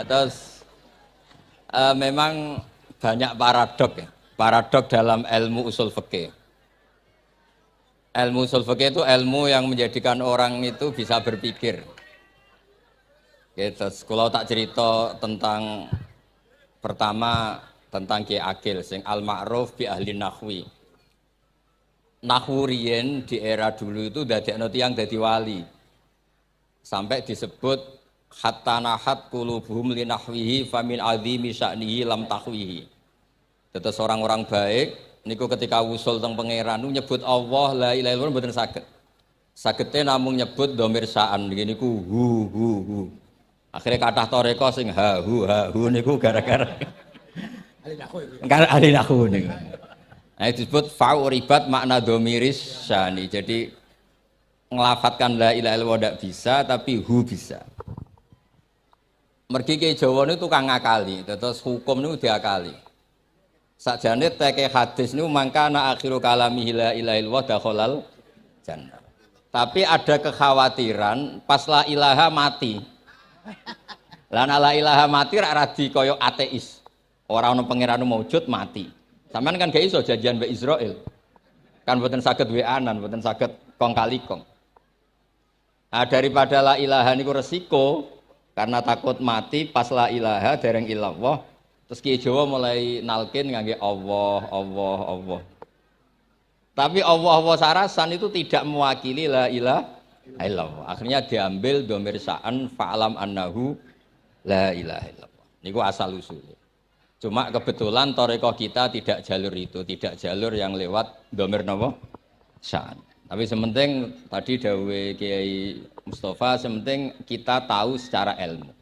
Terus memang banyak paradok ya. Paradok dalam ilmu usul fikih. Ilmu usul fikih itu ilmu yang menjadikan orang itu bisa berpikir. Gitu. Kalau tak cerita tentang pertama tentang Ki Akil sing al ma'ruf bi ahli nahwi. Nahwu riyen di era dulu itu dadekno tiyang dadi wali. Sampai disebut hatta nahat qulubuhum li nahwihi famin azimi sya'nihi lam tahwihi. Terus orang-orang baik niku ketika wusul teng pangeran nyebut Allah la ilaha illallah mboten saged. Sagete namung nyebut dhamir sa'an niki niku hu. Akhirnya kathah toreko sing ha hu niku gara-gara ahli nahwu niku. Nah, disebut fa'uribat makna domiris syani. Jadi ngelafatkan la ilaha illallah tidak bisa, tapi hu bisa. Mergi ke Jawa ini tukang ngakali, terus hukum ini diakali. Sakjane teke hadis ini mangkana akhiru kalamihi la ilaha illallah dakhalal jannah. Tapi ada kekhawatiran pas la ilaha mati. Lan la ilaha mati rak radi kaya ateis. Ora ono pangeran maujud mati. Sampeyan kan gak iso janjian mbek Israel. Kan mboten saged weanan, mboten saged kong kali kong. Nah, daripada la ilaha niku resiko karena takut mati pas la ilaha dereng illallah. Terus Ki Jawa mulai nalkin ngangge Allah. Tapi Allah sarasan itu tidak mewakili la ilaha illallah. Akhirnya diambil dhamir sa'an fa'lam annahu la ilaha illallah. Niku asal usulnya. Cuma kebetulan torekoh kita tidak jalur itu, tidak jalur yang lewat dhamir napa? Sa'an. Tapi sementing tadi dawuh Kiai Mustafa, sementing kita tahu secara ilmu.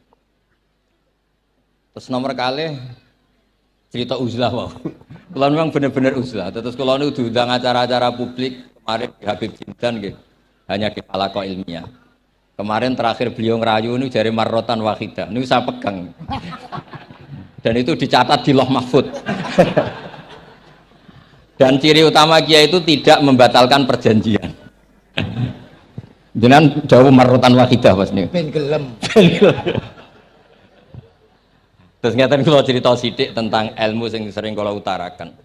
Terus nomor kali cerita uzlah wow. Kalau memang benar-benar uzlah. Terus kalau ini diundang acara-acara publik kemarin Habib Jindan gitu, hanya di halaqah ilmiah. Kemarin terakhir beliau ngerayu ini jari marrotan wahidah. Ini saya pegang. Dan itu dicatat di Loh Mahfud. Dan ciri utama kiai itu tidak membatalkan perjanjian. Jenengan jauh marrotan wahidah pas nih. Ben gelem. Terus ngeten kula cerita sithik tentang ilmu yang sering kula utarakan.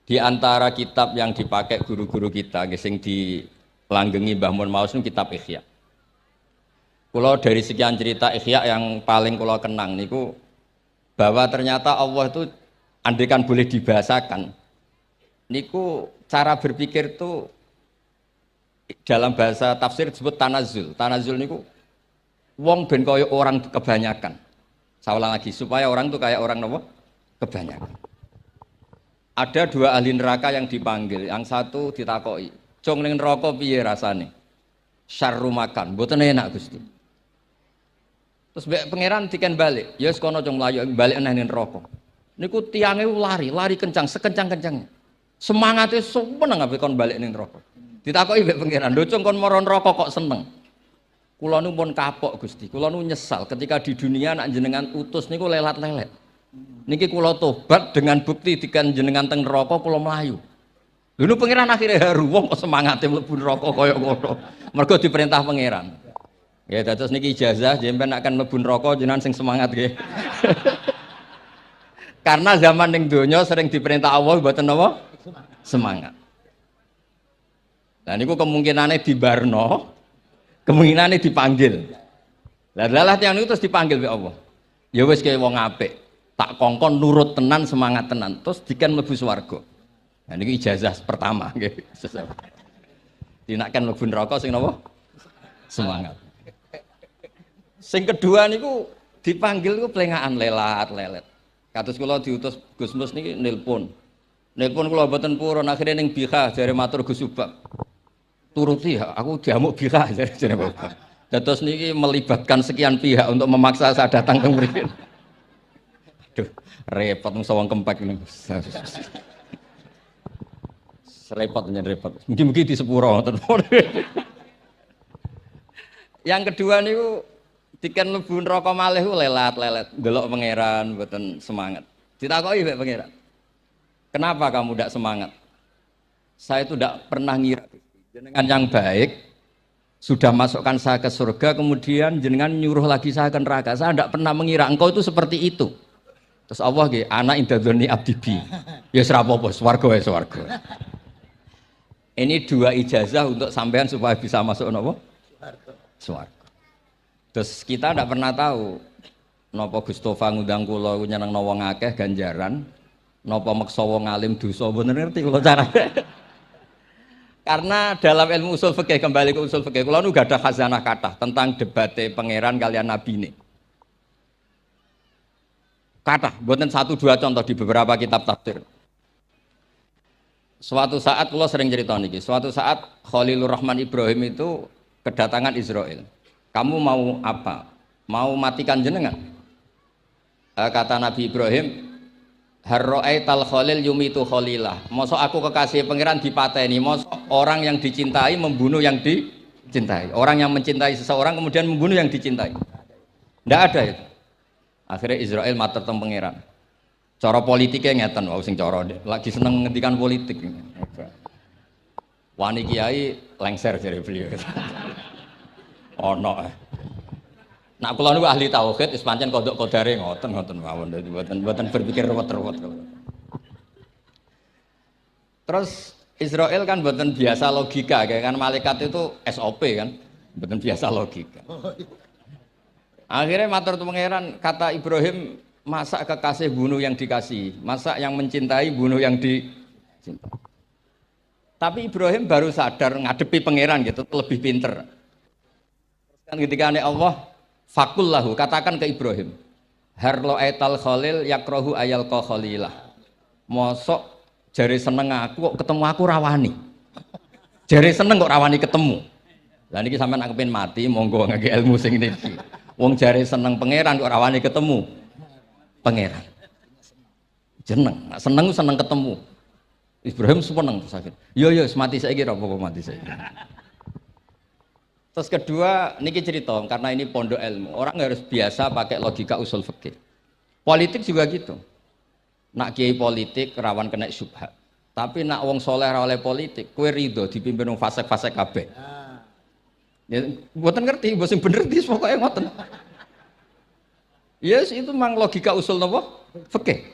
Di antara kitab yang dipakai guru-guru kita, sing dilanggengi Mbah Mun Maus itu kitab Ihya. Kula dari sekian cerita Ihya yang paling kula kenang niku bahwa ternyata Allah itu andaikan boleh dibahasakan niku cara berpikir itu dalam bahasa tafsir disebut tanazul. Tanazul niku wong ben kaya orang kebanyakan. Saya ulang lagi supaya orang itu kayak orang nopo kebanyakan. Ada dua ahli neraka yang dipanggil, yang satu ditakoki, "Cung ning neraka piye rasane?" "Syarru makan." "Mboten enak, Gusti." Terus pangeran diken balik, "Ya wis kono cung mlayu balik nang neraka." Niku tiange lari kencang, sekencang-kencangnya. Semangate seneng ape kon balik ning neraka. Ditakoki mbek pangeran, "Lho cung kon mara neraka kok seneng?" "Kula nu pun kapok Gusti, kula nu nyesal ketika di dunia nak jenengan utus niku lelat-lelet. Niki kula tobat dengan bukti dikan jenengan teng neraka kula mlayu." Lho pangeran akhirnya haru, wong kok semangate mlebu neraka kaya ngono. Mergo diperintah pangeran. Ya dados niki ijazah jenengan akan mlebu neraka jenengan sing semangat nggih. Karena zaman ning donya sering diperintah Allah mboten napa? Semangat. Lah niku kemungkinane dibarno, kemungkinane dipanggil. Lah tiyang niku terus dipanggil oleh Allah. Ya wis kaya wong apik, tak kongkon nurut tenan, semangat tenan, terus diken mlebu swarga. Nah niku ijazah pertama nggih. Dinaken mlebu neraka sing napa? Semangat. Sing kedua niku dipanggil niku plengakan lelat-lelet. Kados kula diutus Gus Mus niki nelpon. Nelpon kula mboten purun akhire ning Bika jare matur Gus Subak. Turuti ya, aku diamuk Bika jare Bapak. Dados niki melibatkan sekian pihak untuk memaksa saya datang ke mriki. Aduh, repot sawang kempek niku. Repot. Mugi-mugi di sepuro ngoten. Yang kedua niku diken mlebu neraka malih lelat-lelet, ndelok pangeran mboten semangat. Ditakoki mbek pangeran. "Kenapa kamu tidak semangat?" "Saya itu tidak pernah ngira jenengan yang baik sudah masukkan saya ke surga, kemudian jenengan nyuruh lagi saya ke neraka. Saya tidak pernah mengira engkau itu seperti itu. Terus Allah nggih, ana indadzoni abdibi. Ya serapopo, swarga ya swarga. Ini dua ijazah untuk sampean supaya bisa masuk napa? Swarga. Terus kita tidak pernah tahu napa Gustofa ngundang kula nyenengno wong akeh ganjaran, napa meksa wong alim dosa, bener ngerti kula carane. Karena dalam ilmu usul fikih, kembali ke usul fikih, kula nu gak ada khazanah kathah tentang debate pangeran kalian nabi ini. Kathah, mboten satu dua contoh di beberapa kitab tafsir. Suatu saat kula sering cerita niki, suatu saat Khalilur Rahman Ibrahim itu kedatangan Israel. Kamu mau apa? Mau matikan jenengan? Kata Nabi Ibrahim, Harro'aital Khalil yumitu Khalilah. Mosok aku kekasih pangeran dipateni, mosok orang yang dicintai membunuh yang dicintai. Orang yang mencintai seseorang kemudian membunuh yang dicintai. Tidak ada itu. Akhirnya Israel matur teng pangeran. Cara politiknya ngeten, wau sing cara lagi seneng ngendikan politik. Wani kiai lengser jare beliau. Ono. Nak kula niku ahli tauhid wis pancen kodok kodare ngoten mawon, mboten berpikir ruwet-ruwet. Terus Israel kan mboten biasa logika, kayak kan malaikat itu SOP kan, mboten biasa logika. Akhirnya matur tu pangeran, kata Ibrahim, masa kekasih bunuh yang dikasih, masa yang mencintai bunuh yang dicintai. Tapi Ibrahim baru sadar ngadepi pangeran gitu, lebih pinter. Terus kan ketika Allah fakul lahu, katakan ke Ibrahim, harlo aital khalil yakrohu ayal ko khalilah. Mosok jari seneng aku kok ketemu aku rawani. Jari seneng kok rawani ketemu. Lah niki sampean aku pengen mati, monggo ngangge ilmu sing niki. Wong jari seneng pangeran kok rawani ketemu pangeran. Jeneng, seneng ketemu. Ibrahim seneng sakit. Yo mati saiki ora apa-apa mati saiki. Terus kedua, niki cerita karena ini pondok ilmu. Orang harus biasa pakai logika usul fikih. Politik juga gitu. Nak kiai politik rawan kena syubhat. Tapi nak wong soleh oleh politik, kue ridho dipimpin wong fasik-fasik kabeh. Ya, mboten ngerti, mboten bener dis pokoknya ngoten. Yes, itu memang logika usul napa? Fikih.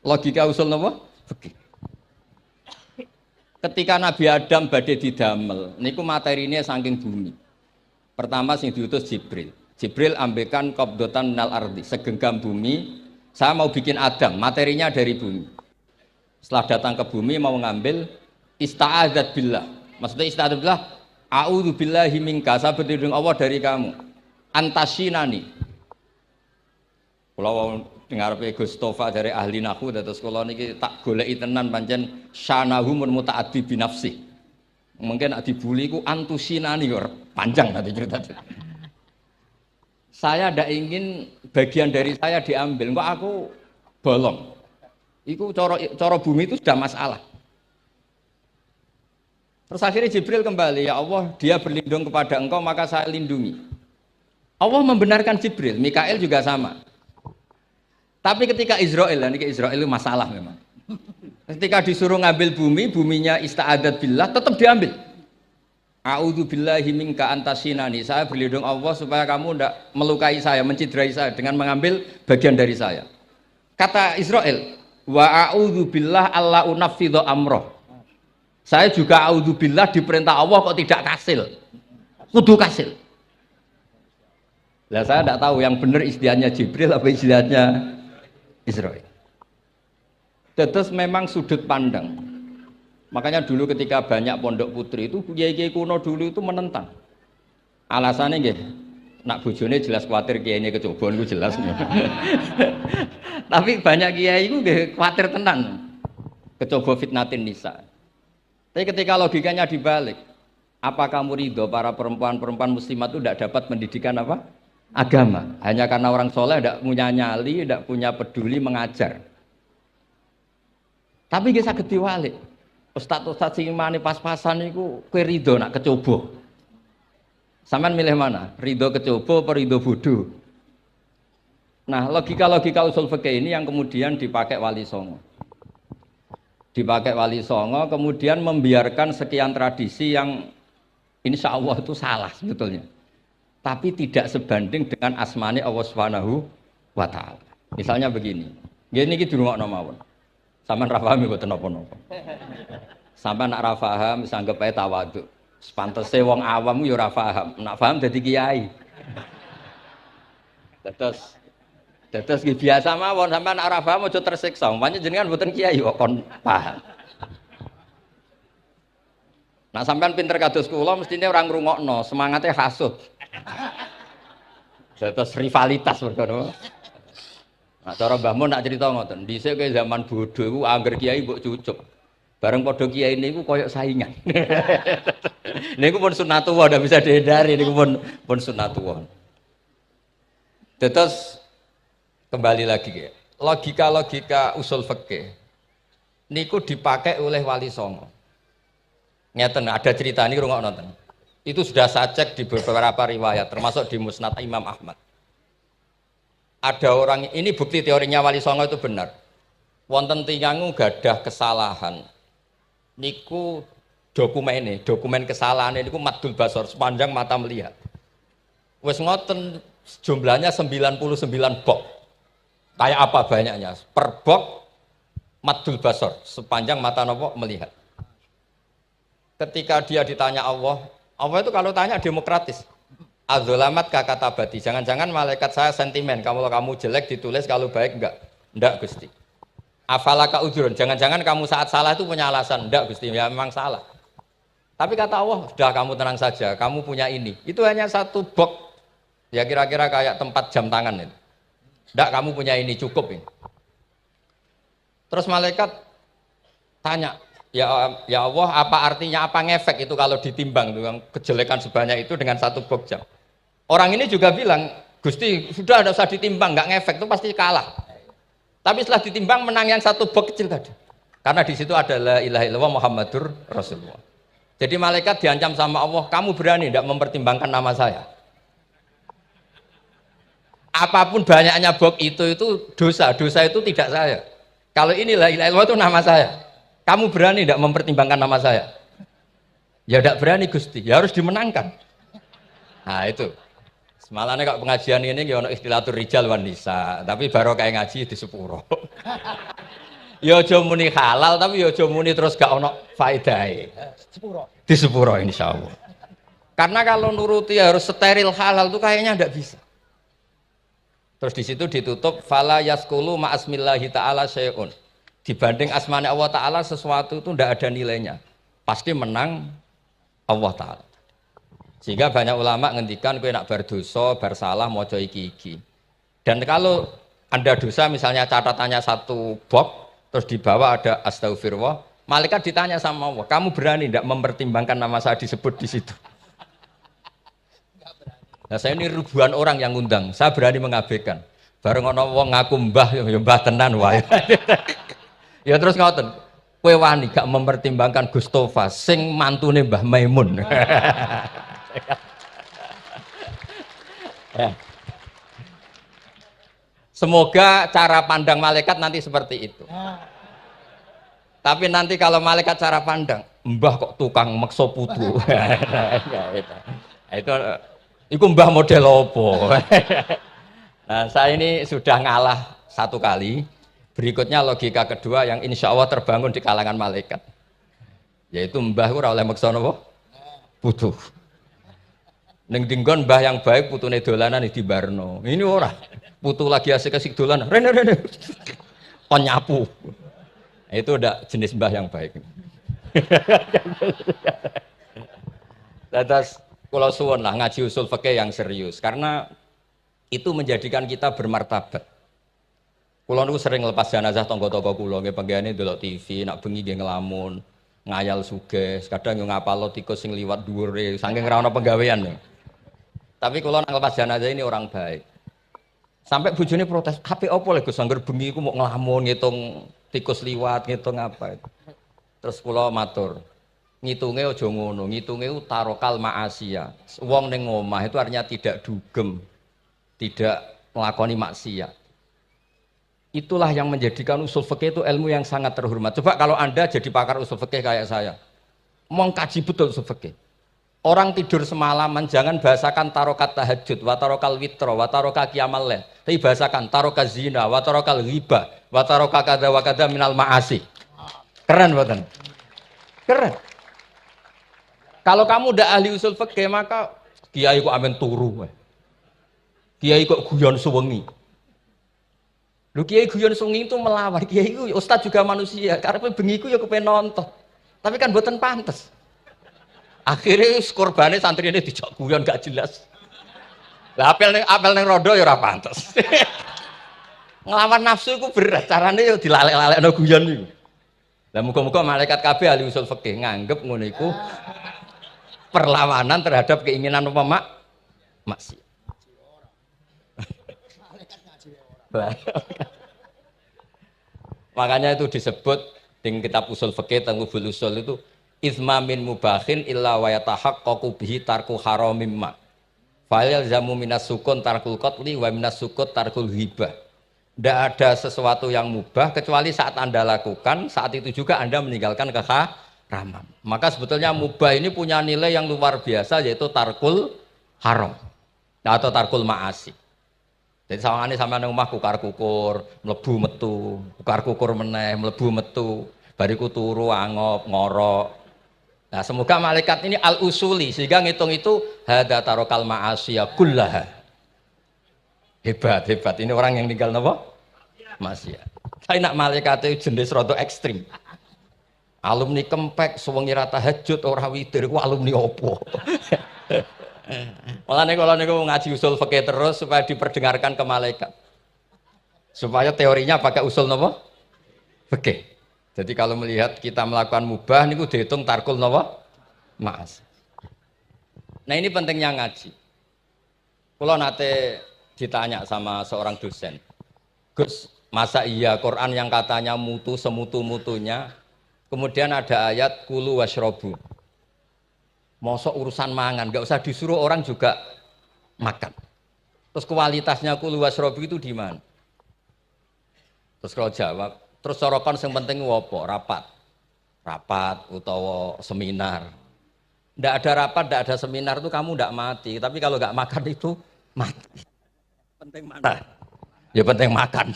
Logika usul napa? Fikih. Ketika Nabi Adam badhe didamel, niku materinya saking bumi. Pertama sing diutus Jibril. Jibril ambekan qabdotan minal ardi, segenggam bumi. Saya mau bikin Adam, materinya dari bumi. Setelah datang ke bumi mau ngambil ista'adzat billah. Maksudnya ista'adzat billah, a'udzu billahi minka, saya berlindung Allah dari kamu. Antasinani. Kalau dengar Gustofa dari ahli nahwu terus kalau niki tak goleki tenan pancen syanahu mun mutaaddi binafsi. Mungkin nak dibuli ku antusinani kok panjang nanti cerita. Saya tidak ingin bagian dari saya diambil, kok aku bolong. Iku cara bumi itu sudah masalah. Terus akhirnya Jibril kembali, ya Allah, dia berlindung kepada engkau maka saya lindungi. Allah membenarkan Jibril, Mikail juga sama. Tapi ketika Israel, ini Israel itu masalah memang. Ketika disuruh ngambil bumi, buminya ista'adat billah, tetap diambil. A'udzu billahi minka antasinani. Saya berlindung Allah supaya kamu tidak melukai saya, menciderai saya dengan mengambil bagian dari saya. Kata Israel, wa a'udzu billah alla unaffidhu amroh. Saya juga a'udzu billah diperintah Allah kok tidak kasil. Kudu kasil. Lah saya tidak tahu yang benar istilahnya Jibril apa istilahnya Israel. Terus memang sudut pandang. Makanya dulu ketika banyak pondok putri itu kiai-kiai kuno dulu itu menentang. Alasannya nggih, nak bojone jelas khawatir kiainya kecobaan itu jelas. Tapi banyak kiai itu nggih khawatir tenan. Kecoba fitnatin nisa. Tapi ketika logikanya dibalik, apa kamu ridho para perempuan-perempuan muslimat itu tidak dapat pendidikan apa? Agama. Hanya karena orang soleh tidak punya nyali, tidak punya peduli mengajar. Tapi dia saged diwalik. Ustaz-ustaz sing imane pas-pasan niku kowe ridho nak kecoba. Sampeyan milih mana? Ridho kecoba apa ridho bodoh? Nah, logika-logika usul fikih ini yang kemudian dipakai Wali Songo. Dipakai Wali Songo kemudian membiarkan sekian tradisi yang Insya Allah itu salah sebetulnya. Tapi tidak sebanding dengan asmane Allah Subhanahu wa taala. Misalnya begini. Gini iki dirungokno mawon. Sampeyan ra paham mboten napa-napa. Sampeyan nak ra paham sanggep ae tawadhu. Sepantese wong awam yo ora paham. Nak paham dadi kiai. Terus biasa mawon sampeyan nak ora paham aja tersiksa. Umpamane jenengan mboten kiai kok kon paham. Nah sampean pinter kados kula mestine ora ngrungokno, semangate hasud. Terus rivalitas perkara. Nah cara Mbah Mun nak cerita ngoten, dhisik ke zaman bodho iku angger kiai mbok cucup. Bareng padha kiai niku koyok saingan. Niku pun sunatullah ndak bisa dihindari niku pun sunatullah. Terus kembali lagi ya. Logika usul fikih niku dipakai oleh Wali Songo. Ngeten ada cerita ini rungok nonton. Itu sudah saya cek di beberapa riwayat termasuk di Musnad Imam Ahmad. Ada orang ini bukti teorinya Wali Songo itu benar. Wonten tiyang gadah kesalahan. Niku dokumen kesalahan niku maddul basor sepanjang mata melihat. Wes ngoten jumlahnya 99 bok. Kayak apa banyaknya? Per bok maddul basor sepanjang mata nopo melihat. Ketika dia ditanya Allah itu kalau tanya demokratis. Adzolamat kakatabati. Jangan-jangan malaikat saya sentimen. Kalau kamu jelek ditulis, kalau baik enggak. Enggak Gusti. Afalaka ujurun. Jangan-jangan kamu saat salah itu punya alasan. Enggak Gusti, ya memang salah. Tapi kata Allah, sudah kamu tenang saja. Kamu punya ini. Itu hanya satu box. Ya kira-kira kayak tempat jam tangan itu. Enggak, kamu punya ini cukup ini. Terus malaikat tanya. Ya Allah, apa artinya, apa ngefek itu kalau ditimbang dengan kejelekan sebanyak itu dengan satu box jam. Orang ini juga bilang, Gusti sudah tidak usah ditimbang, nggak ngefek itu pasti kalah. Tapi setelah ditimbang menang yang satu box kecil tadi. Karena di situ ada la ilaha illallah Muhammadur Rasulullah. Jadi malaikat diancam sama Allah, kamu berani tidak mempertimbangkan nama saya? Apapun banyaknya box itu dosa itu tidak saya. Kalau ini la ilaha illallah itu nama saya. Kamu berani tidak mempertimbangkan nama saya? Ya tidak berani Gusti, ya harus dimenangkan. Nah itu. Semalahnya kalau pengajian ini ya ono ikhtilatur rijal wan nisa, tapi baru kayak ngaji di sepuro. Ya aja muni halal tapi ya aja muni terus gak ono faedahe. Di sepuro insyaallah. Karena kalau nuruti harus steril halal itu kayaknya tidak bisa. Terus di situ ditutup fala yaskulu ma'asmillahi ta'ala syai'un. Dibanding asmane Allah Ta'ala sesuatu itu tidak ada nilainya. Pasti menang Allah Ta'ala. Sehingga banyak ulama ngendikan kowe nak berdosa, bersalah maca iki-iki. Dan kalau Anda dosa misalnya catatannya satu box terus di bawah ada astagfirullah, malaikat ditanya sama Allah, kamu berani tidak mempertimbangkan nama saya disebut di situ? Nah, saya ini ribuan orang yang ngundang, saya berani mengabaikan. Bareng ana wong ngaku mbah ya mbah tenan wae. Ya terus ngoten, kowe wani gak mempertimbangkan Gustofa sing mantune Mbah Maimun. Ya. Semoga cara pandang malaikat nanti seperti itu. Tapi nanti kalau malaikat cara pandang, mbah kok tukang maksa putu. Itu mbah model opo. Nah, saya ini sudah ngalah satu kali. Berikutnya logika kedua yang insya Allah terbangun di kalangan malaikat. Yaitu mbah ora oleh maksa napa? Putu. Ning dinggon mbah yang baik putune dolanan di barno. Ini ora. Putu lagi asik-asik dolanan. Rene. Kon nyapu. Itu udah jenis mbah yang baik. Terus kula suwun lah ngaji usul fikih yang serius karena itu menjadikan kita bermartabat. Kulo niku sering lepas jenazah tangga-tangga kulo nggih panggihane delok TV, nak bengi nggih ngelamun, ngayal sugih, kadang yo ngapalo tikus sing liwat dhuwure saking ra ono penggawean. Tapi kulo nak lepas jenazah ini orang baik. Sampai bojone protes, "Apik opo lek Gus angger bengi iku mau ngelamun ngitung tikus liwat, ngitung apa itu." Terus kulo matur, ngitunge aja ngono, ngitunge tarokal ma'asiya. Wong ning omah itu artinya tidak dugem, tidak melakoni maksiat. Itulah yang menjadikan usul fikih itu ilmu yang sangat terhormat. Coba kalau Anda jadi pakar usul fikih kayak saya, mau kaji betul usul fikih. Orang tidur semalaman jangan bahasakan tarokat tahajud, wa tarokal witro, wa taroka qiyamal lail. Tapi bahasakan taroka zina, wa tarokal ghibah, wa taroka kada wa kada minal ma'asi. Keren buatan. Keren. Kalau kamu udah ahli usul fikih maka kiai kok amen turu. Kiai kok guyon suwengi. Lu kiai guyon suwengi itu melawan. Kiai itu ustaz juga manusia. Karena bengi ku ya kepen nonton. Tapi kan mboten pantes. Akhirnya korbannya santri ini dijak guyon gak jelas. Lah apel neng rodo ya ora pantes. Ngelawan nafsu itu berat. Caranya ya dilalek-lalekno guyon niku. Lah muga-muga malaikat kabeh ahli usul fikih nganggep ngono iku perlawanan terhadap keinginan apa maksiat. Makanya itu disebut di kitab usul fikih Tanghubul Usul itu izma min mubahin illa wa yatahaqqaqu bihi tarku haramim ma. Fa yalzamu minas sukun tarkul qatli wa minas sukut tarkul hibah. Tidak ada sesuatu yang mubah kecuali saat Anda lakukan, saat itu juga Anda meninggalkan keharaman. Maka sebetulnya mubah ini punya nilai yang luar biasa yaitu tarkul haram atau tarkul ma'asi. Jadi sawangane sampean nang omah kukar-kukur, mlebu metu, kukar-kukur meneh, mlebu metu, bariku turu angop, ngorok. Nah, semoga malaikat ini al-usuli sehingga ngitung itu hada tarokal ma'asiya kullaha. Hebat. Ini orang yang tinggal napa? Maksiat. Tapi nak malaikat itu jenis rada ekstrim. Alumni kempek suwengi ra tahajud ora witir ku alumni opo? Malah kalau niku ngaji usul fikih terus supaya diperdengarkan ke malaikat. Supaya teorinya pakai usul napa? Fikih. Jadi kalau melihat kita melakukan mubah niku dihitung tarkul napa? Ma'as. Nah ini pentingnya ngaji. Kalau nate ditanya sama seorang dosen, Gus, masa iya Quran yang katanya mutu semutu-mutunya, kemudian ada ayat kulu washrobu. Mosok urusan mangan, gak usah disuruh orang juga makan. Terus kualitasnya kulu washrobu itu di mana? Terus kalau jawab, terus sorokan yang penting wopo, rapat utawa seminar. Ndak ada rapat, ndak ada seminar itu kamu ndak mati, tapi kalau nggak makan itu mati. Penting mana? Ya penting makan.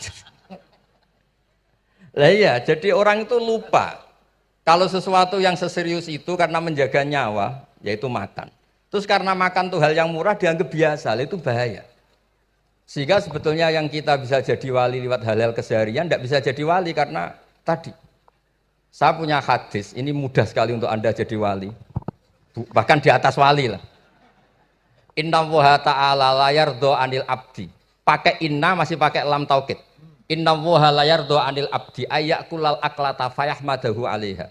Lah iya, jadi orang itu lupa kalau sesuatu yang seserius itu karena menjaga nyawa, yaitu makan. Terus karena makan tuh hal yang murah dianggap biasa, itu bahaya. Sehingga sebetulnya yang kita bisa jadi wali lewat hal-hal keseharian tidak bisa jadi wali karena tadi. Saya punya hadis, ini mudah sekali untuk Anda jadi wali. Bahkan di atas wali lah. Inna woha ta'ala layardo anil abdi. Pakai inna masih pakai lam taukid. Inna woha layardo anil abdi ayyakulal aklata fayahmadahu alaiha.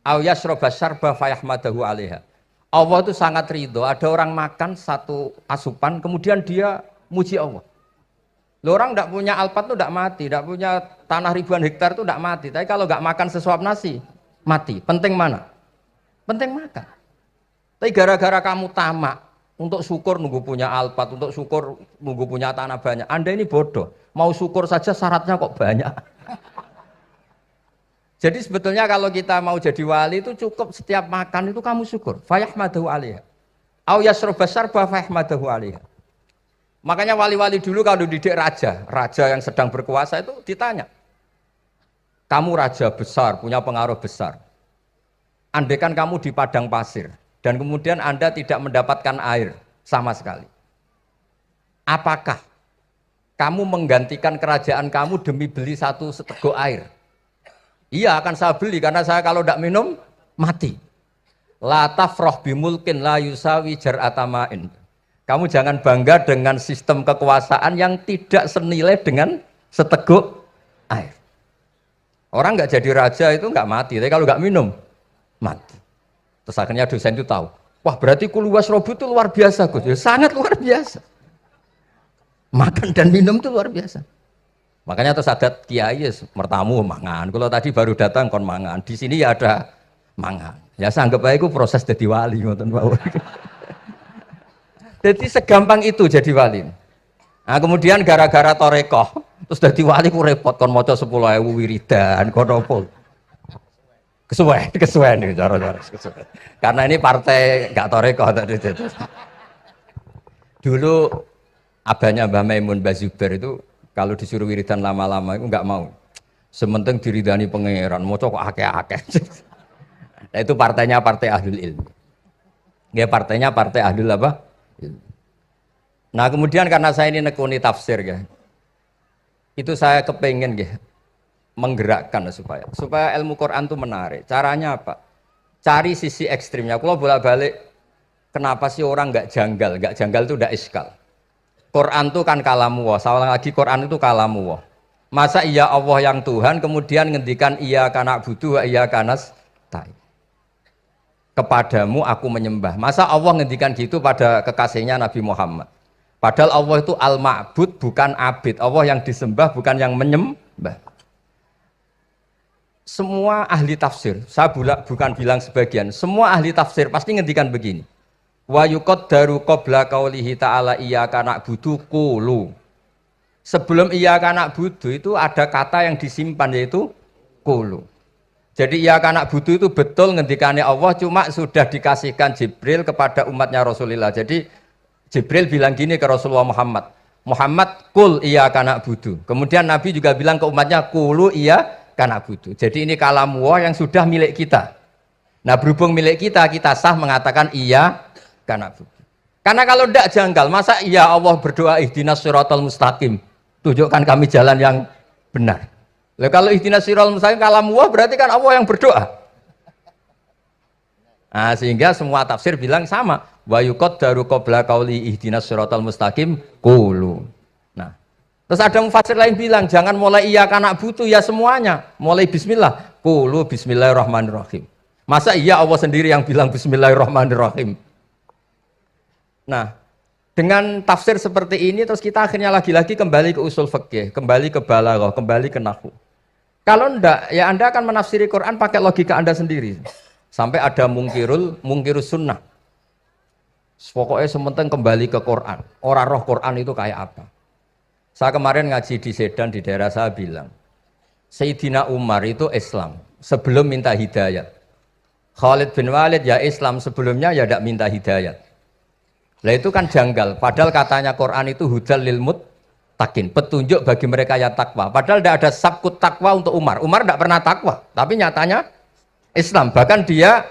Au yasroba syarba fayahmadahu alaiha. Allah itu sangat ridho. Ada orang makan satu asupan kemudian dia muji Allah. Loh, orang tidak punya alpat itu tidak mati, tidak punya tanah ribuan hektar itu tidak mati. Tapi kalau nggak makan sesuap nasi, mati. Penting mana? Penting makan. Tapi gara-gara kamu tamak, untuk syukur nunggu punya alpat, untuk syukur nunggu punya tanah banyak. Anda ini bodoh. Mau syukur saja syaratnya kok banyak. Jadi sebetulnya kalau kita mau jadi wali itu cukup setiap makan itu kamu syukur. Fayahmadahu alaiha. Au yasroba syarba fayahmadahu alaiha. Makanya wali-wali dulu kalau didik raja yang sedang berkuasa itu ditanya. Kamu raja besar, punya pengaruh besar. Andaikan kamu di padang pasir dan kemudian Anda tidak mendapatkan air sama sekali. Apakah kamu menggantikan kerajaan kamu demi beli satu seteguk air? Iya, akan saya beli karena saya kalau tidak minum mati. La tafrah bimulkin la yusawi jar'atamain. Kamu jangan bangga dengan sistem kekuasaan yang tidak senilai dengan seteguk air. Orang nggak jadi raja itu nggak mati, tapi kalau nggak minum mati. Terus akhirnya dosen itu tahu, wah berarti kulu wasrobu itu luar biasa, Gus. Ya, sangat luar biasa. Makan dan minum itu luar biasa. Makanya terus adat kiai mertamu mangan. Kalau tadi baru datang kon mangan, di sini ya ada mangan. Ya saya anggap aja itu proses jadi wali, ngoten Pak. Jadi segampang itu jadi wali. Nah, kemudian gara-gara torekoh, terus jadi wali ku repot kon maca 10.000 wiridan, kon opo. Kesuwen nih cara-cara kesuwen. Karena ini partai gak toreko tadi. Dulu abahnya Mbah Maimun Mbah Zubair itu kalau disuruh wiridan lama-lama itu nggak mau. Sementing diridani pangeran, moco kok akeh-akeh. Nah, itu partainya partai ahlul ilmi. Ya partainya partai ahlul apa? Ilmi. Nah kemudian karena saya ini nekuni tafsir ya, itu saya kepengen ya menggerakkan supaya ilmu Quran itu menarik. Caranya apa? Cari sisi ekstrimnya. Kalau bolak-balik, kenapa sih orang nggak janggal? Nggak janggal itu udah iskal. Quran itu kan kalamu Allah. Saya ulang lagi, Quran itu kalamu Allah. Masa iya Allah yang Tuhan kemudian ngendikan iya kana butuh iya kanas tai. Kepadamu aku menyembah. Masa Allah ngendikan gitu pada kekasihnya Nabi Muhammad. Padahal Allah itu al-ma'bud bukan abid. Allah yang disembah bukan yang menyembah. Semua ahli tafsir, saya bukan bilang sebagian, semua ahli tafsir pasti ngendikan begini. Wa yuqaddaru qabla qaulihi ta'ala iyyaka na'budu qulu. Sebelum iyyaka na'budu itu ada kata yang disimpan yaitu qulu. Jadi iyyaka na'budu itu betul ngendikane Allah, cuma sudah dikasihkan Jibril kepada umatnya Rasulullah. Jadi Jibril bilang gini ke Rasulullah Muhammad, Muhammad qul iyyaka na'budu. Kemudian Nabi juga bilang ke umatnya qulu iyyaka na'budu. Jadi ini kalam Allah yang sudah milik kita. Nah berhubung milik kita, kita sah mengatakan iya karena kalau tidak janggal, masa iya Allah berdoa ihdinas siratal mustaqim, tunjukkan kami jalan yang benar. Lalu kalau ihdinas siratal mustaqim kalam Allah berarti kan Allah yang berdoa. Nah, sehingga semua tafsir bilang sama, wa yuqaddaru qabla qauli ihdinas siratal mustaqim qulu. Nah, terus ada mufassir lain bilang jangan mulai iya karena butuh ya semuanya, mulai bismillah, qulu bismillahirrahmanirrahim. Masa iya Allah sendiri yang bilang bismillahirrahmanirrahim. Nah, dengan tafsir seperti ini terus kita akhirnya lagi-lagi kembali ke usul fikih, kembali ke balaghah, kembali ke nahwu. Kalau enggak, ya Anda akan menafsiri Quran pakai logika Anda sendiri. Sampai ada mungkirus sunnah. Pokoknya sementing kembali ke Quran. Orang roh Quran itu kayak apa? Saya kemarin ngaji di Sedan di daerah saya bilang, Sayyidina Umar itu Islam sebelum minta hidayat. Khalid bin Walid ya Islam sebelumnya ya tidak minta hidayat. Lah itu kan janggal, padahal katanya Quran itu hudal lil muttaqin, petunjuk bagi mereka yang takwa. Padahal tidak ada sabkut takwa untuk Umar. Umar tidak pernah takwa, tapi nyatanya Islam. Bahkan dia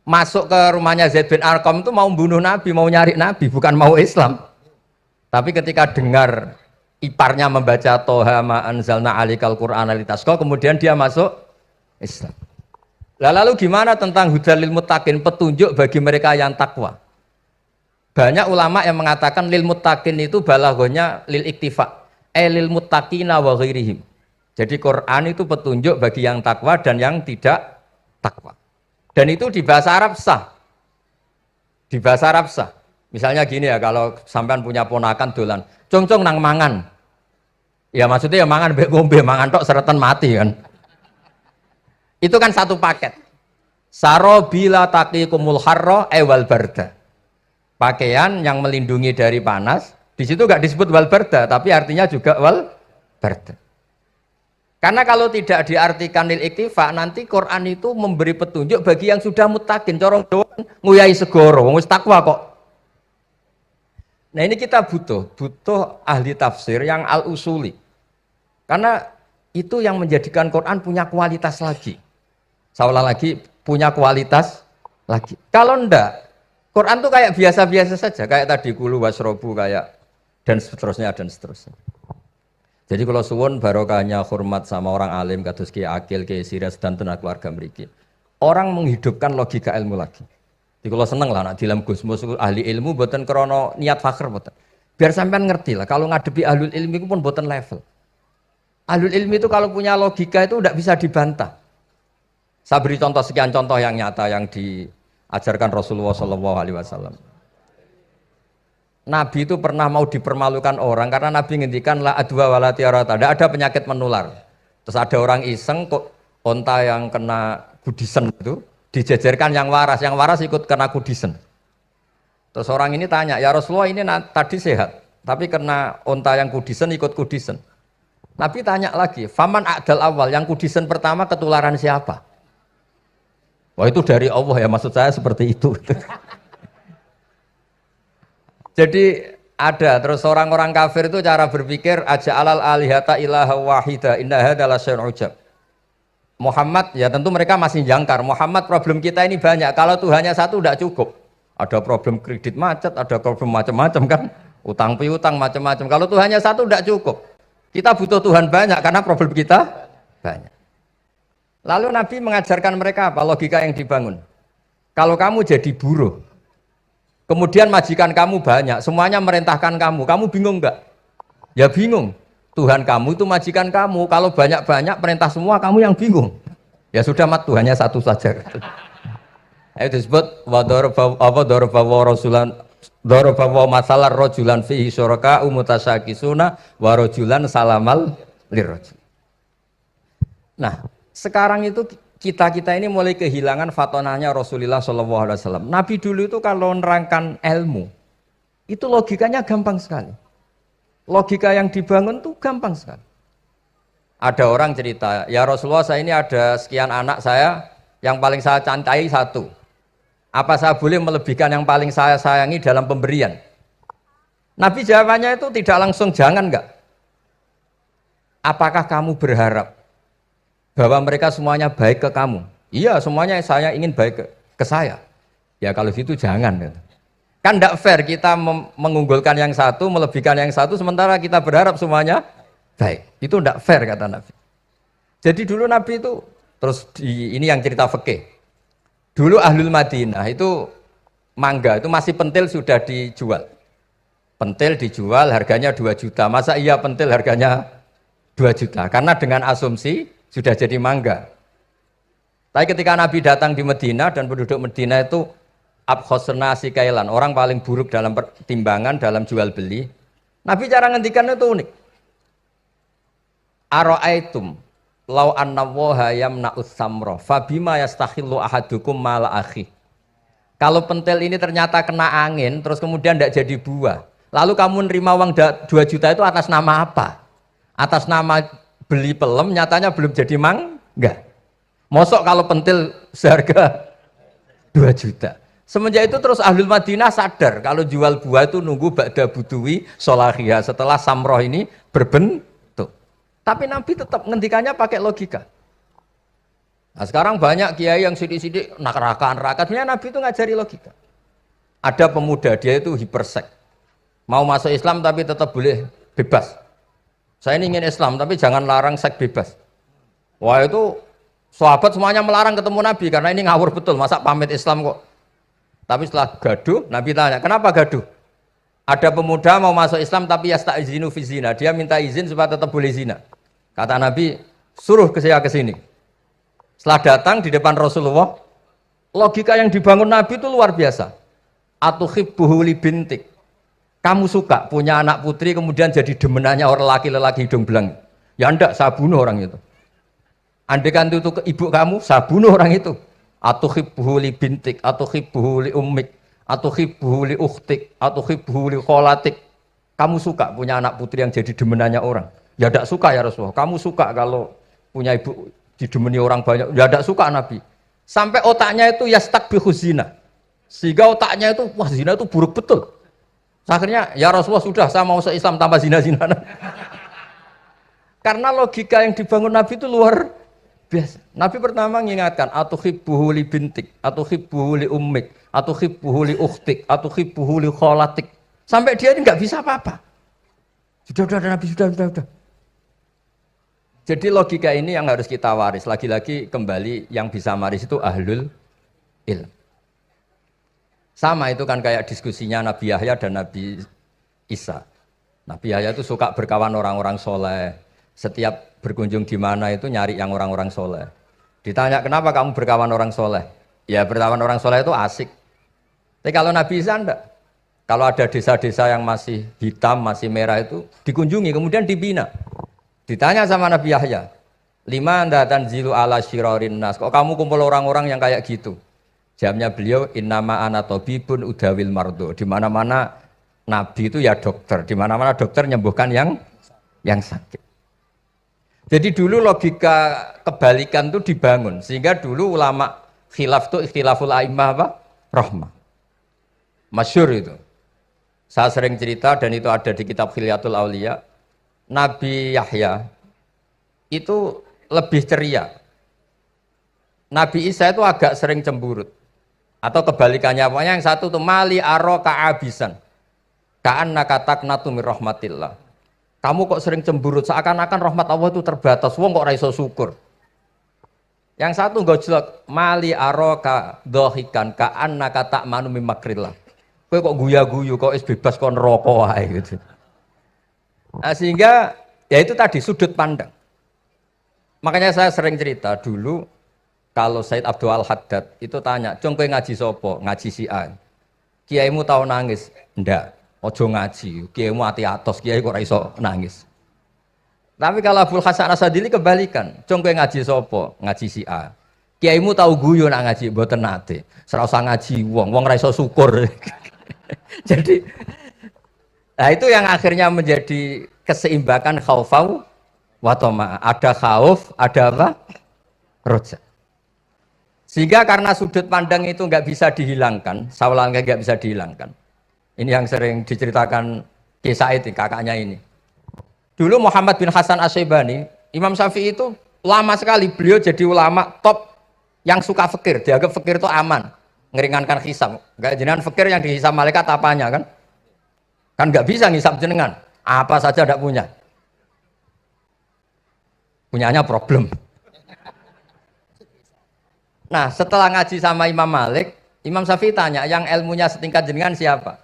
masuk ke rumahnya Zaid bin Arqam itu mau bunuh Nabi, mau nyari Nabi, bukan mau Islam. Tapi ketika dengar iparnya membaca Toha ma anzalna alikal Qur'ana litasqa, kemudian dia masuk Islam. Lalu gimana tentang hudal lil muttaqin, petunjuk bagi mereka yang takwa? Banyak ulama yang mengatakan lil muttaqin itu balaghahnya lil iktifa, lil muttaqina wa ghairihim. Jadi Quran itu petunjuk bagi yang takwa dan yang tidak takwa. Dan itu di bahasa Arab sah. Di bahasa Arab sah. Misalnya gini ya, kalau sampean punya ponakan dolan, cong-cong nang mangan. Ya maksudnya ya mangan mbek ngombe, mangan tok seretan mati kan. Itu kan satu paket. Sarobila taqikumul harra wal barda. Pakaian yang melindungi dari panas, di situ nggak disebut wal barda, tapi artinya juga wal barda. Karena kalau tidak diartikan lil iktifa, nanti Quran itu memberi petunjuk bagi yang sudah muttaqin, corong doang nguyai segoro, wis takwa kok. Nah ini kita butuh ahli tafsir yang al-usuli. Karena itu yang menjadikan Quran punya kualitas lagi. Seolah lagi punya kualitas lagi. Kalau enggak, Quran tuh kayak biasa-biasa saja, kayak tadi kulu wasrobu kayak dan seterusnya dan seterusnya. Jadi kalau suwun barokahnya hormat sama orang alim kados Ki Akil, Ki Siras dan tenaga keluarga mriki. Orang menghidupkan logika ilmu lagi. Jadi kalau seneng lah nak dalam Gusmus ahli ilmu mboten krana niat fakir mboten. Biar sampean ngerti lah kalau ngadepi ahlul ilmi itu pun mboten level. Ahlul ilmi itu kalau punya logika itu tidak bisa dibantah. Saya beri contoh sekian contoh yang nyata yang diajarkan Rasulullah SAW. Nabi itu pernah mau dipermalukan orang karena Nabi ngendikan la adwa wala tiarata, tidak ada penyakit menular. Terus ada orang iseng kok onta yang kena kudisen itu dijejerkan yang waras ikut kena kudisen. Terus orang ini tanya, ya Rasulullah ini tadi sehat, tapi kena onta yang kudisen ikut kudisen. Nabi tanya lagi, faman a'dal awal, yang kudisen pertama ketularan siapa? Wah itu dari Allah ya, maksud saya seperti itu. Jadi ada terus orang-orang kafir itu cara berpikir aja alal alihata ilaha wahida inna hadzal syai'un ujab. Muhammad ya tentu mereka masih jangkar. Muhammad problem kita ini banyak. Kalau Tuhannya satu tidak cukup. Ada problem kredit macet, ada problem macam-macam kan. Utang piutang macam-macam. Kalau Tuhannya satu tidak cukup. Kita butuh Tuhan banyak karena problem kita banyak. Lalu Nabi mengajarkan mereka apa logika yang dibangun. Kalau kamu jadi buruh, kemudian majikan kamu banyak, semuanya merintahkan kamu bingung enggak? Ya bingung. Tuhan kamu itu majikan kamu, kalau banyak-banyak perintah semua kamu yang bingung. Ya sudah mat Tuhannya satu saja. Itu disebut dorobawa masalah rojulan fihi syuraka umutasakisuna warojulan salamal lirrojul. Nah, sekarang itu kita ini mulai kehilangan fatonahnya Rasulullah SAW. Nabi dulu itu kalau nerangkan ilmu, itu logikanya gampang sekali. Logika yang dibangun tuh gampang sekali. Ada orang cerita, ya Rasulullah saya ini ada sekian anak saya, yang paling saya cintai satu. Apa saya boleh melebihkan yang paling saya sayangi dalam pemberian? Nabi jawabannya itu tidak langsung jangan enggak. Apakah kamu berharap bahwa mereka semuanya baik ke kamu? Iya, semuanya saya ingin baik ke saya. Ya kalau gitu jangan. Kan tidak fair kita mengunggulkan yang satu, melebihkan yang satu, sementara kita berharap semuanya baik. Itu tidak fair kata Nabi. Jadi dulu Nabi itu, terus ini yang cerita fikih. Dulu Ahlul Madinah itu mangga, itu masih pentil sudah dijual. Pentil dijual harganya 2 juta. Masa iya pentil harganya 2 juta? Karena dengan asumsi sudah jadi mangga. Tapi ketika Nabi datang di Madinah dan penduduk Madinah itu abkhosna sikailan, orang paling buruk dalam pertimbangan dalam jual beli. Nabi cara ngendikan itu unik. Ara'aitum law anna waha yamna'us samra fabima yastakhillu ahadukum mala akhi. Kalau pentil ini ternyata kena angin terus kemudian tidak jadi buah, lalu kamu nerima uang 2 juta itu atas nama apa? Atas nama beli pelem, nyatanya belum jadi mangga. Mosok kalau pentil seharga 2 juta. Semenjak itu terus Ahlul Madinah sadar kalau jual buah itu nunggu ba'da buduwi solahiyah, setelah samroh ini berbentuk. Tapi Nabi tetap ngendikannya pakai logika. Nah sekarang banyak kiai yang sidik-sidik neraka-neraka, sebenarnya Nabi itu ngajari logika. Ada pemuda, dia itu hipersek, mau masuk Islam tapi tetap boleh bebas. Saya ini ingin Islam tapi jangan larang seks bebas. Wah itu sahabat semuanya melarang ketemu Nabi karena ini ngawur betul, masa pamit Islam kok. Tapi setelah gaduh, Nabi tanya, kenapa gaduh? Ada pemuda mau masuk Islam tapi yasta'izinu fi zina, dia minta izin supaya tetap boleh zina. Kata Nabi, suruh saya ke sini. Setelah datang di depan Rasulullah, logika yang dibangun Nabi itu luar biasa. Atuhibbuhu li bintik. Kamu suka punya anak putri kemudian jadi demenannya orang laki-laki hidung belang. Ya enggak, saya bunuh orang itu. Andaikan itu ke ibu kamu, saya bunuh orang itu. Atuhibbuhu li bintik, atuhibbuhu li ummik, atuhibbuhu li ukhtik, atuhibbuhu li kholatik. Kamu suka punya anak putri yang jadi demenannya orang? Ya tidak suka ya Rasulullah. Kamu suka kalau punya ibu didemeni orang banyak? Ya tidak suka Nabi. Sampai otaknya itu yastakbihu zina. Sehingga otaknya itu, wah zina itu buruk betul. Akhirnya ya Rasulullah sudah, saya mau se-Islam tanpa zina-zina. Karena logika yang dibangun Nabi itu luar biasa. Nabi pertama mengingatkan atuhibbuhu li bintik, atuhibbuhu li ummik, atuhibbuhu li ukhtik, atuhibbuhu li kholatik. Sampai dia ini enggak bisa apa-apa. Sudah Nabi sudah. Jadi logika ini yang harus kita waris. Lagi-lagi kembali yang bisa waris itu ahlul ilm. Sama itu kan kayak diskusinya Nabi Yahya dan Nabi Isa. Nabi Yahya itu suka berkawan orang-orang soleh. Setiap berkunjung di mana itu nyari yang orang-orang soleh. Ditanya kenapa kamu berkawan orang soleh? Ya berkawan orang soleh itu asik. Tapi kalau Nabi Isa enggak. Kalau ada desa-desa yang masih hitam, masih merah itu dikunjungi kemudian dibina. Ditanya sama Nabi Yahya, lima anda tanzilu ala syirarin nas. Kok kamu kumpul orang-orang yang kayak gitu? Jawabnya beliau, innama ana tabibun udawil mardo. Di mana-mana Nabi itu ya dokter. Di mana-mana dokter menyembuhkan yang sakit. Jadi dulu logika kebalikan itu dibangun, sehingga dulu ulama khilaf itu ikhtilaful a'immah apa? Rahmah. Masyhur itu. Saya sering cerita dan itu ada di kitab Khilyatul Auliya. Nabi Yahya itu lebih ceria. Nabi Isa itu agak sering cemburut. Atau kebalikannya, pokoknya yang satu tuh mali aro ka'abisan. Ka'annaka taqnatu mir rahmatillah. Kamu kok sering cemburut, seakan-akan rahmat Allah itu terbatas. Wong kok ora iso syukur. Yang satu gojlok mali aro ka dohikan ka'annaka ta'manu mim makrillah. Kowe kok guya-guyu, kok is bebas kok neraka wae gitu. Nah, sehingga ya itu tadi sudut pandang. Makanya saya sering cerita dulu kalau Said Abdul Al-Haddad itu tanya, "Cung kowe ngaji sapa?" Ngaji si A. Kiaimu tau nangis? Ndak. Ojo ngaji. Kiaimu ati atos, kiai kok ora iso nangis. Tapi kalau Abdul Hasan Asadili kebalikan, "Cung kowe ngaji sapa?" Ngaji si A. Kiaimu tau guyu nak ngaji mboten nate. Ora usah ngaji wong ora iso syukur. Jadi nah itu yang akhirnya menjadi keseimbangan khaufau wa tama. Ada khauf, ada apa? Roja. Sehingga karena sudut pandang itu nggak bisa dihilangkan, saya ulang nggak bisa dihilangkan. Ini yang sering diceritakan Ki Said, kakaknya ini. Dulu Muhammad bin Hasan Asy-Syaibani, Imam Syafi'i itu lama sekali beliau jadi ulama top yang suka fikir. Dianggap fikir itu aman, ngeringankan hisab. Enggak jenengan fikir yang dihisab malaikat apanya kan? Kan nggak bisa ngisab jenengan. Apa saja tidak punya. Punyanya problem. Nah, setelah ngaji sama Imam Malik, Imam Syafi'i tanya, yang ilmunya setingkat jenengan siapa?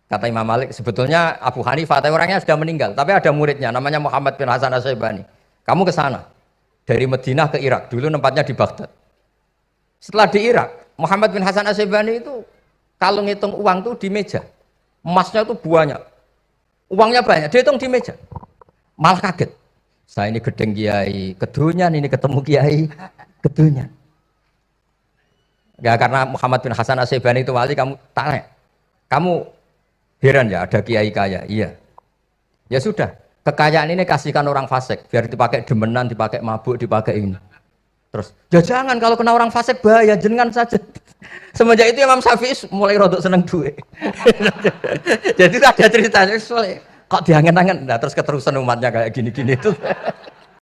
Kata Imam Malik, sebetulnya Abu Hanifah, tapi orangnya sudah meninggal. Tapi ada muridnya, namanya Muhammad bin Hasan Asy-Syaibani. Kamu ke sana, dari Madinah ke Irak. Dulu tempatnya di Baghdad. Setelah di Irak, Muhammad bin Hasan Asy-Syaibani itu kalau ngitung uang tuh di meja. Emasnya tuh banyak. Uangnya banyak, dia hitung di meja. Malah kaget. Saya ini gedeng kiai, kedunyan ini ketemu kiai, kedunyan. Ya karena Muhammad bin Hasan Asy-Syaibani itu wali, kamu tanya. Kamu heran ya ada kiai kaya? Iya. Ya sudah, kekayaan ini kasihkan orang fasik, biar dipakai demenan, dipakai mabuk, dipakai ini. Terus, ya jangan kalau kena orang fasik bahaya, jenengan saja. Semenjak itu Imam Syafi'i mulai rodok seneng duit. Jadi ada ceritanya, kok diangen-angen, nah terus keterusan umatnya kayak gini-gini itu.